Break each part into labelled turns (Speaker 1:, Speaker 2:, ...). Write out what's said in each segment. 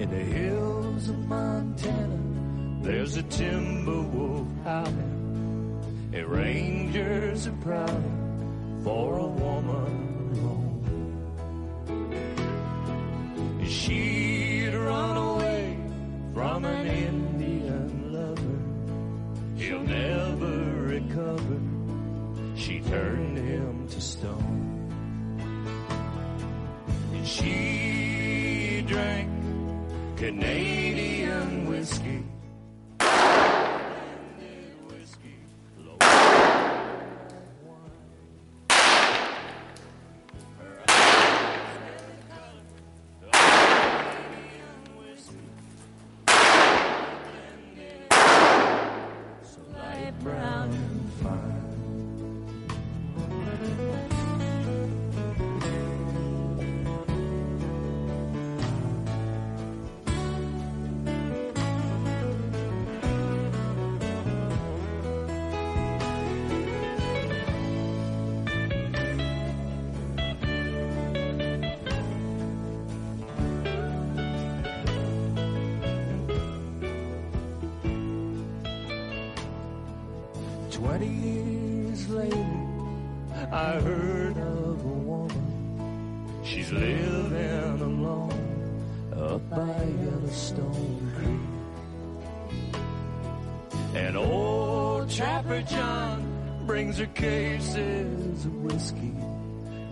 Speaker 1: In the hills of Montana, there's a timber wolf howling, and rangers are prowling for a woman alone. She'd run away from an Indian lover. He'll never recover. She turned him to stone. And she drank Canadian whiskey. Brown and fine. 20 years later, I heard of a woman. She's living alone up by Yellowstone Creek. And old Trapper John brings her cases of whiskey,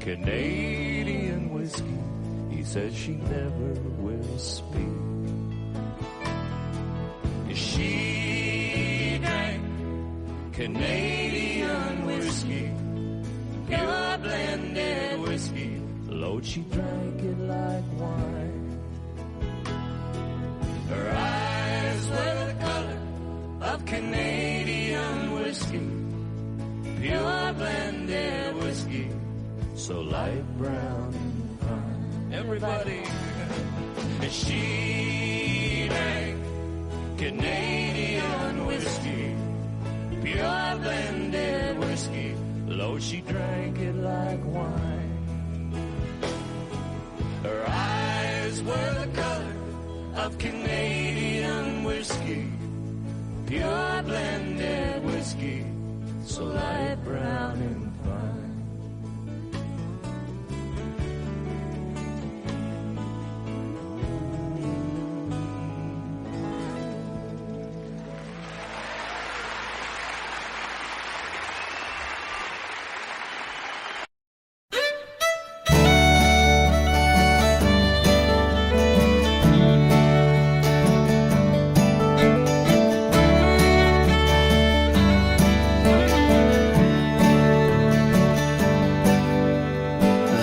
Speaker 1: Canadian whiskey. He says she never will speak. She drank Canadian whiskey, pure blended whiskey. Lord, she drank it like wine. Her eyes were the color of Canadian whiskey, pure blended whiskey, so light brown and fine. Everybody, she drank Canadian whiskey, pure blended whiskey. Lord, she drank it like wine. Her eyes were the color of Canadian whiskey, pure blended whiskey, so light brown and fine.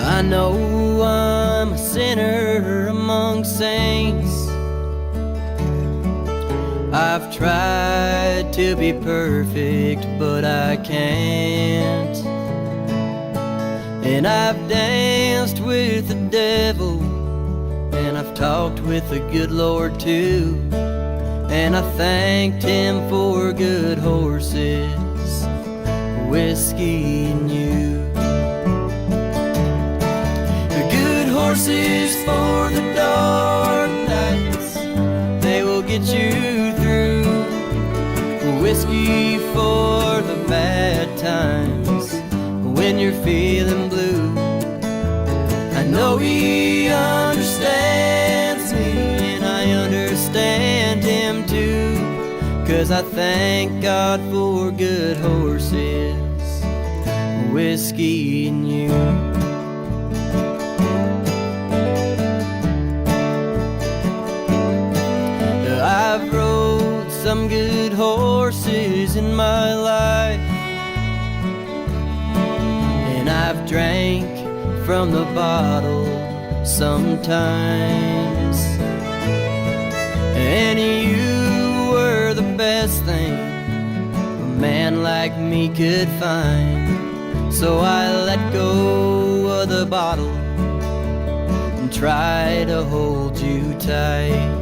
Speaker 2: I know I'm a sinner among saints. I've tried to be perfect, but I can't. And I've danced with the devil, and I've talked with the good Lord too. And I thanked him for good horses, whiskey and you. Horses for the dark nights, they will get you through. Whiskey for the bad times, when you're feeling blue. I know he understands me, and I understand him too, 'cause I thank God for good horses, whiskey and you. I've rode some good horses in my life, and I've drank from the bottle sometimes. And you were the best thing a man like me could find. So I let go of the bottle and try to hold you tight.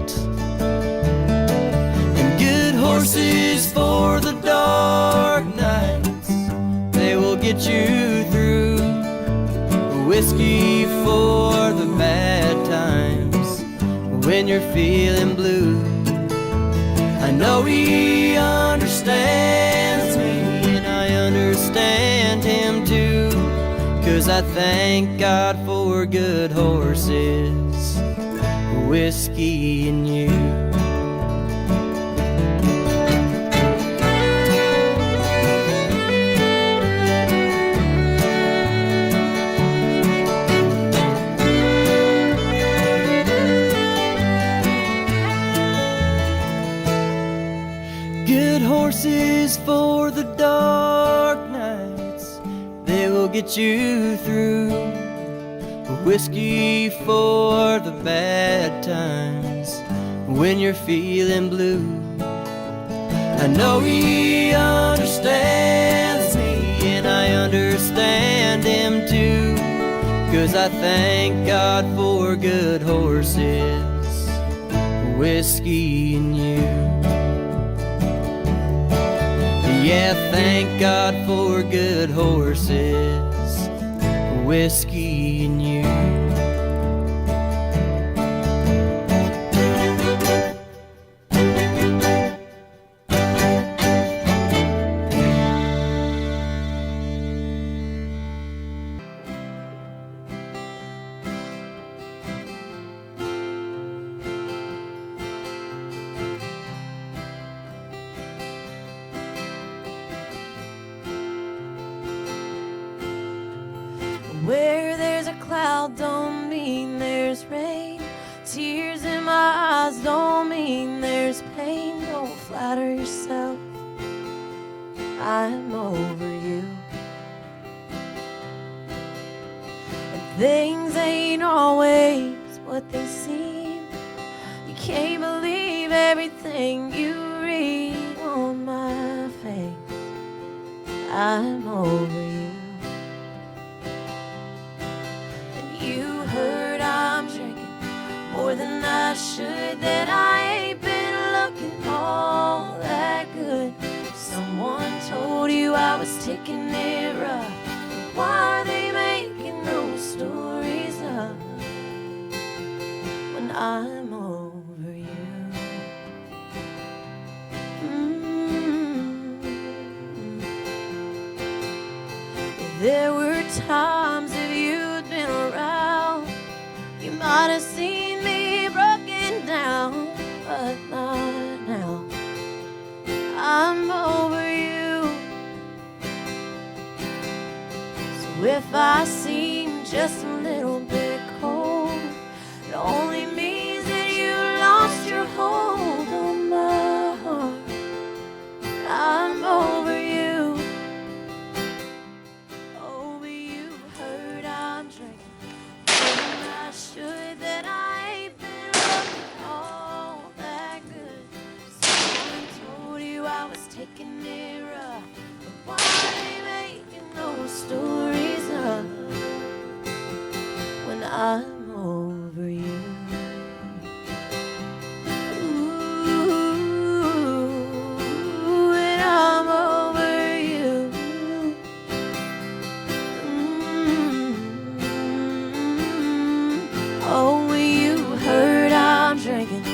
Speaker 2: Horses for the dark nights, they will get you through. Whiskey for the bad times, when you're feeling blue. I know he understands me, and I understand him too, 'cause I thank God for good horses, whiskey and you. Good horses for the dark nights, they will get you through. Whiskey for the bad times, when you're feeling blue. I know he understands me, and I understand him too, 'cause I thank God for good horses, whiskey and you. Yeah, thank God for good horses, whiskey and you.
Speaker 3: Where there's a cloud don't mean there's rain. Tears in my eyes don't mean there's pain. Don't flatter yourself, I'm over you. And things ain't always what they seem. You can't believe everything you read on my face. I'm over you. You heard I'm drinking more than I should, that I ain't been looking all that good. Someone told you I was taking it rough. Why are they making those stories up when I'm over you? There were times if you'd been around, you might have seen me broken down, but not now. I'm over you. So if I seem just a little bit cold, it only means that you lost your hold on my heart. I'm over you. Oh, but you heard I'm drinking more than I should, that I ain't been looking all that good. Someone told you I was taking it rough, but why are they making those stories up when I'm over you? Ooh, and I'm over you. Oh, you heard I'm drinking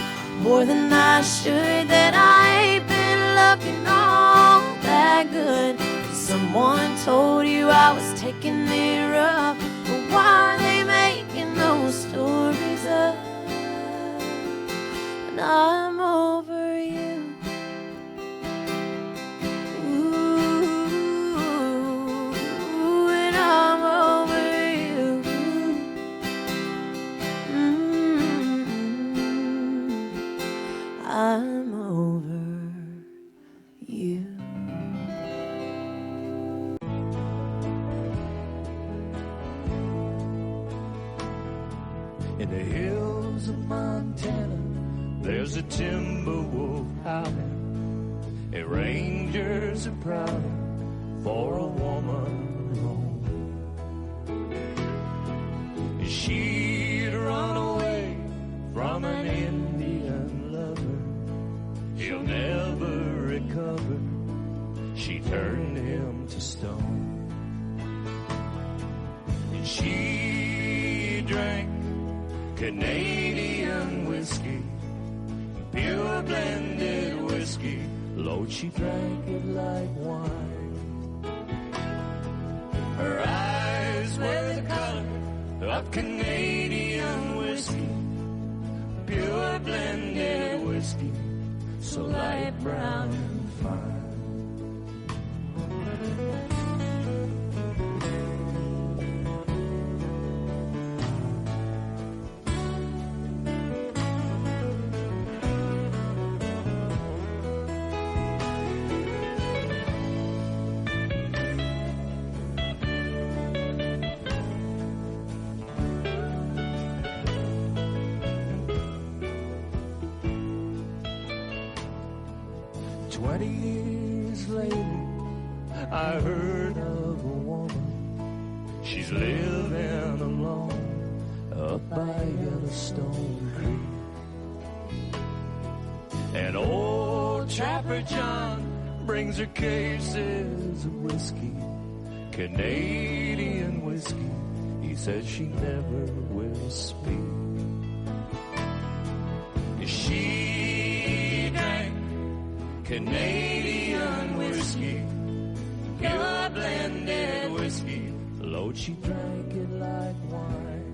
Speaker 3: more than I should, that I ain't been looking all that good. Someone told you I was taking it rough, but why are they making those stories up when I'm over you? Ooh, and I'm over you. I'm over you.
Speaker 1: In the hills of Montana, there's a timber wolf howling. And rangers are prowling for a woman alone. She'd run away from an Indian lover. He'll never recover. She turned him to stone. And she drank Canadian whiskey, pure blended whiskey. Lord, she drank it like wine. Her eyes were the color of Canadian whiskey, pure blended whiskey, so light brown and fine. 20 years later, I heard of a woman. She's living alone up by Yellowstone Creek. And old Trapper John brings her cases of whiskey, Canadian whiskey. He says she never will speak. She drank Canadian whiskey, pure blended whiskey. Lord, she drank it like wine.